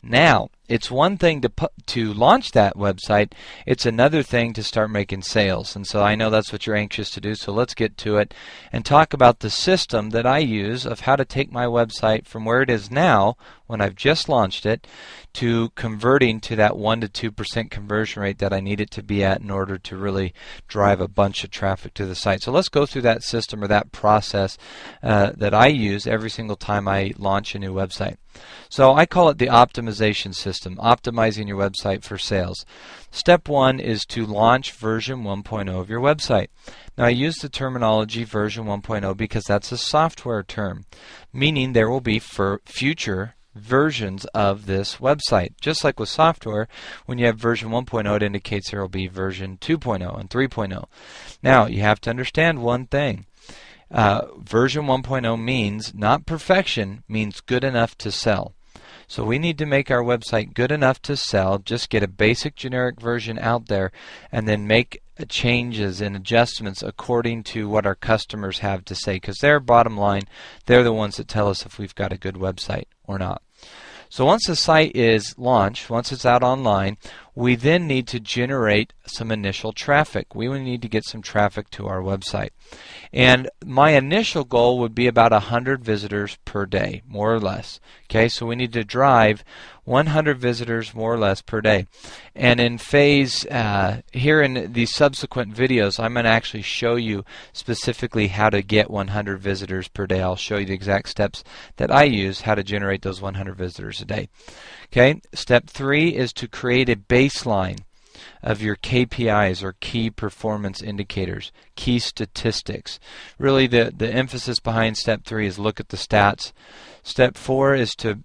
Now, it's one thing to launch that website, it's another thing to start making sales. And so I know that's what you're anxious to do, so let's get to it and talk about the system that I use of how to take my website from where it is now, when I've just launched it, to converting to that 1 to 2% conversion rate that I need it to be at in order to really drive a bunch of traffic to the site. So let's go through that system or that process that I use every single time I launch a new website. So I call it the optimization system, optimizing your website for sales. Step 1 is to launch version 1.0 of your website. Now I use the terminology version 1.0 because that's a software term, meaning there will be future versions of this website. Just like with software, when you have version 1.0, it indicates there will be version 2.0 and 3.0. Now you have to understand one thing. Version 1.0 means not perfection, means good enough to sell. So we need to make our website good enough to sell, just get a basic generic version out there, and then make changes and adjustments according to what our customers have to say, because their bottom line, they're the ones that tell us if we've got a good website or not. So once the site is launched, once it's out online, we then need to generate some initial traffic. We will need to get some traffic to our website. And my initial goal would be about 100 visitors per day, more or less. Okay, so we need to drive 100 visitors more or less per day. And in phase, here in the subsequent videos, I'm going to actually show you specifically how to get 100 visitors per day. I'll show you the exact steps that I use, how to generate those 100 visitors a day. Okay, step 3 is to create a baseline of your KPIs, or key performance indicators, key statistics. Really the emphasis behind step 3 is look at the stats. Step 4 is to,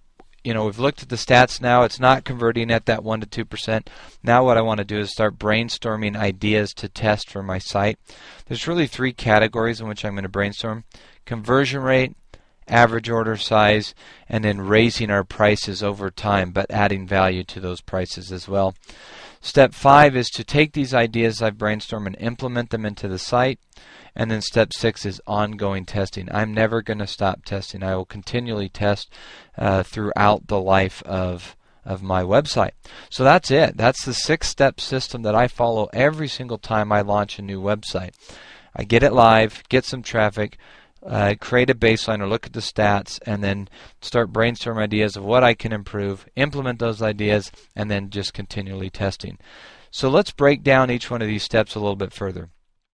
we've looked at the stats now, it's not converting at that 1 to 2%. Now what I want to do is start brainstorming ideas to test for my site. There's really 3 categories in which I'm going to brainstorm: conversion rate, average order size, and then raising our prices over time, but adding value to those prices as well. Step 5 is to take these ideas I've brainstormed and implement them into the site. And then step 6 is ongoing testing. I'm never going to stop testing. I will continually test throughout the life of my website. So that's it. That's the 6-step system that I follow every single time I launch a new website. I get it live, get some traffic, create a baseline or look at the stats, and then start brainstorming ideas of what I can improve, implement those ideas, and then just continually testing. So let's break down each one of these steps a little bit further.